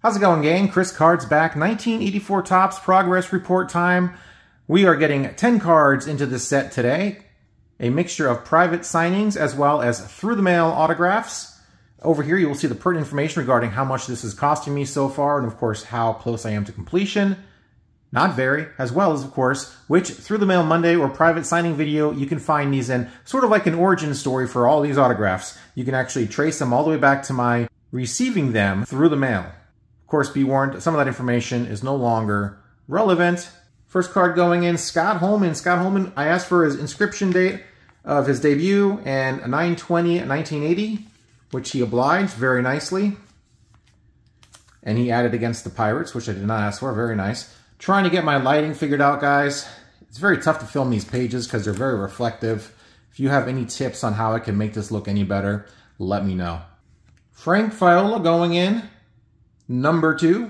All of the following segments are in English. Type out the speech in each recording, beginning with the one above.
How's it going, gang? Chris Cards back. 1984 Topps progress report time. We are getting 10 cards into this set today. A mixture of private signings as well as through-the-mail autographs. Over here you will see the pertinent information regarding how much this is costing me so far and of course how close I am to completion. Not very, as well as of course which through-the-mail Monday or private signing video you can find these in. Sort of like an origin story for all these autographs. You can actually trace them all the way back to my receiving them through the mail. Of course, be warned, some of that information is no longer relevant. First card going in, Scott Holman. Scott Holman, I asked for his inscription date of his debut and 9/20/1980, which he obliged very nicely. And he added against the Pirates, which I did not ask for. Very nice. Trying to get my lighting figured out, guys. It's very tough to film these pages because they're very reflective. If you have any tips on how I can make this look any better, let me know. Frank Viola going in. Number 2,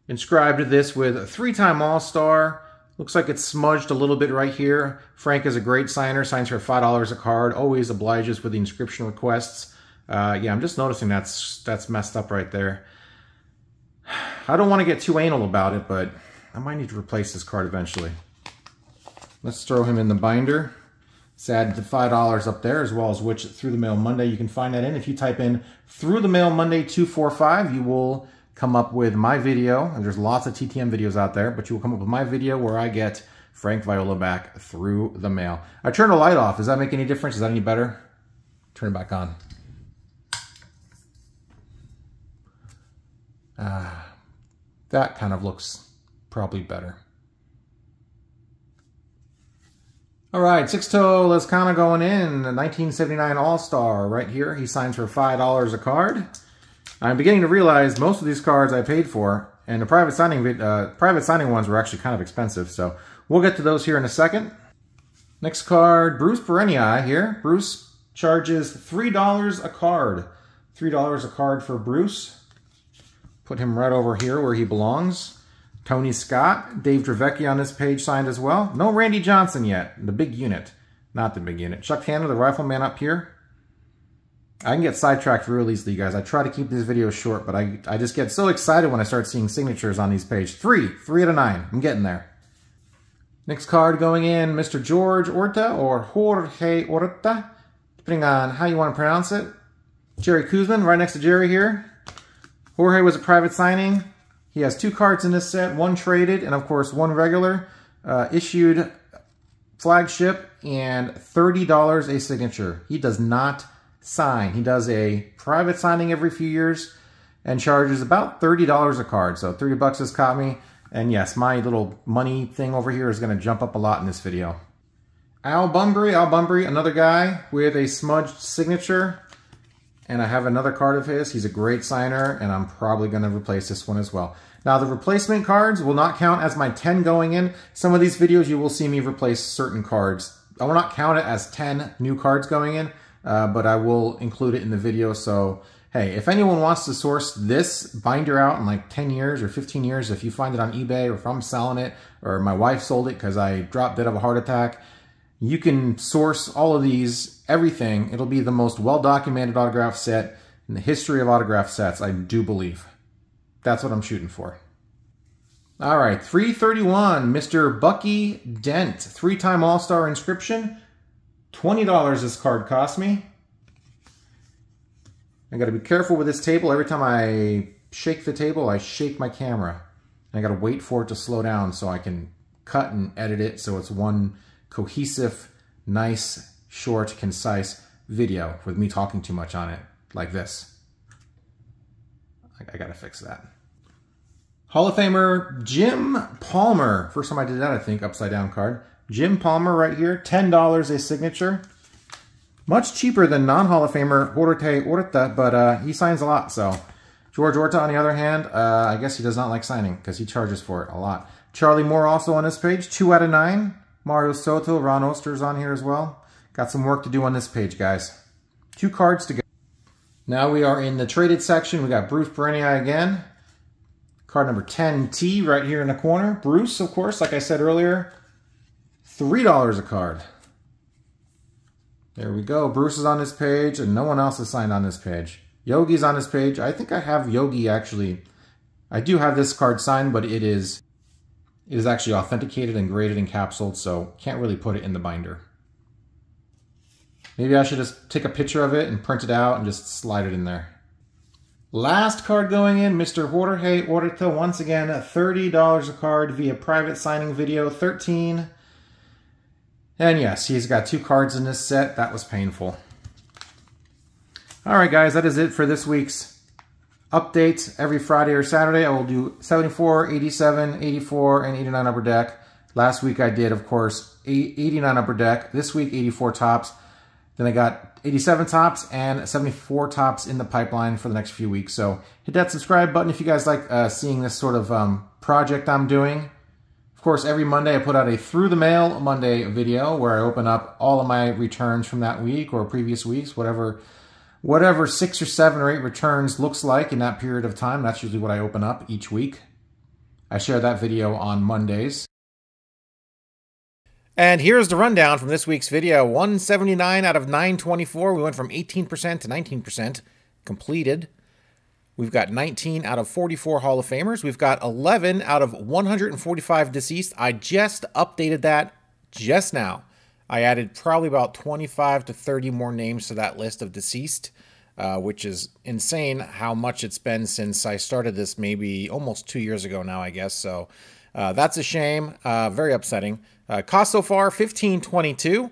inscribed this with a 3-time All-Star. Looks like it's smudged a little bit right here. Frank is a great signer, signs for $5 a card, always obliges with the inscription requests. Yeah, I'm just noticing that's messed up right there. I don't want to get too anal about it, but I might need to replace this card eventually. Let's throw him in the binder. It's added to $5 up there, as well as which Through the Mail Monday you can find that in. If you type in Through the Mail Monday 245, you will come up with my video, and there's lots of TTM videos out there, but you will come up with my video where I get Frank Viola back through the mail. I turned the light off. Does that make any difference? Is that any better? Turn it back on. That kind of looks probably better. All right, Sixto Lezcano going in, a 1979 All-Star right here. He signs for $5 a card. I'm beginning to realize most of these cards I paid for, and the private signing ones were actually kind of expensive, so we'll get to those here in a second. Next card, Bruce Perenni here. Bruce charges $3 a card. $3 a card for Bruce. Put him right over here where he belongs. Tony Scott, Dave Dravecky on this page signed as well. No Randy Johnson yet, the big unit. Not the big unit. Chuck Tanner, the Rifleman up here. I can get sidetracked real easily, guys. I try to keep this video short, but I just get so excited when I start seeing signatures on these pages. 3 out of 9. I'm getting there. Next card going in, Mr. George Orta, or Jorge Orta, depending on how you want to pronounce it. Jerry Koosman, right next to Jerry here. Jorge was a private signing. He has 2 cards in this set, 1 traded, and of course 1 regular. Issued flagship and $30 a signature. He does not sign. He does a private signing every few years and charges about $30 a card. So 30 bucks has caught me. And yes, my little money thing over here is going to jump up a lot in this video. Al Bunbury, another guy with a smudged signature. And I have another card of his. He's a great signer, and I'm probably going to replace this one as well. Now, the replacement cards will not count as my 10 going in. Some of these videos, you will see me replace certain cards. I will not count it as 10 new cards going in, but I will include it in the video. So, hey, if anyone wants to source this binder out in like 10 years or 15 years, if you find it on eBay or if I'm selling it or my wife sold it because I dropped dead of a heart attack, you can source all of these, everything. It'll be the most well-documented autograph set in the history of autograph sets, I do believe. That's what I'm shooting for. All right, 331, Mr. Bucky Dent, 3-time All-Star inscription. $20 this card cost me. I gotta be careful with this table. Every time I shake the table, I shake my camera. And I gotta wait for it to slow down so I can cut and edit it so it's one cohesive, nice, short, concise video with me talking too much on it, like this. I gotta fix that. Hall of Famer Jim Palmer. First time I did that, I think, upside down card. Jim Palmer right here, $10 a signature. Much cheaper than non-Hall of Famer Jorge Orta, but he signs a lot, so. George Orta, on the other hand, I guess he does not like signing because he charges for it a lot. Charlie Moore also on this page, 2 out of 9. Mario Soto, Ron Oster's on here as well. Got some work to do on this page, guys. 2 cards to go. Now we are in the traded section. We got Bruce Perenni again. Card number 10T right here in the corner. Bruce, of course, like I said earlier, $3 a card. There we go. Bruce is on this page, and no one else is signed on this page. Yogi's on this page. I think I have Yogi actually I do have this card signed, but it is actually authenticated and graded and capsuled, so can't really put it in the binder. Maybe I should just take a picture of it and print it out and just slide it in there. Last card going in, Mr. Jorge Orta, once again, $30 a card via private signing video, 13. And yes, he's got 2 cards in this set. That was painful. All right, guys, that is it for this week's update. Every Friday or Saturday, I will do 74, 87, 84, and 89 upper deck. Last week I did, of course, 89 upper deck. This week, 84 tops. Then I got 87 tops and 74 tops in the pipeline for the next few weeks. So hit that subscribe button if you guys like seeing this sort of project I'm doing. Of course, every Monday I put out a Through the Mail Monday video where I open up all of my returns from that week or previous weeks, whatever 6 or 7 or 8 returns looks like in that period of time. That's usually what I open up each week. I share that video on Mondays. And here's the rundown from this week's video. 179 out of 924. We went from 18% to 19% completed. We've got 19 out of 44 Hall of Famers. We've got 11 out of 145 deceased. I just updated that just now. I added probably about 25 to 30 more names to that list of deceased, which is insane how much it's been since I started this maybe almost 2 years ago now, I guess. So that's a shame. Very upsetting. Cost so far, $15.22.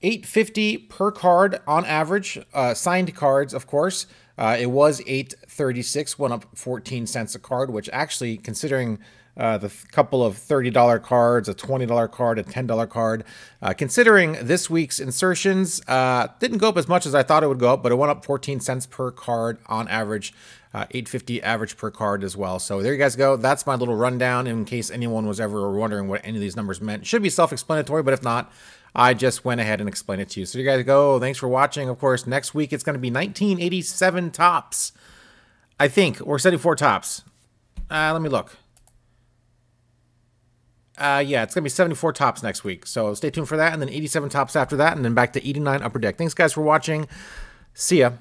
$8.50 per card on average. Signed cards, of course. It was $8.36, went up 14 cents a card, which actually, considering the couple of $30 cards, a $20 card, a $10 card, considering this week's insertions, didn't go up as much as I thought it would go up, but it went up 14 cents per card on average. $8.50 average per card as well. So there you guys go. That's my little rundown in case anyone was ever wondering what any of these numbers meant. Should be self-explanatory, but if not, I just went ahead and explained it to you. So you guys go. Thanks for watching. Of course, next week it's going to be 1987 tops, I think, or 74 tops. Let me look. Yeah, it's going to be 74 tops next week. So stay tuned for that, and then 87 tops after that, and then back to 89 upper deck. Thanks, guys, for watching. See ya.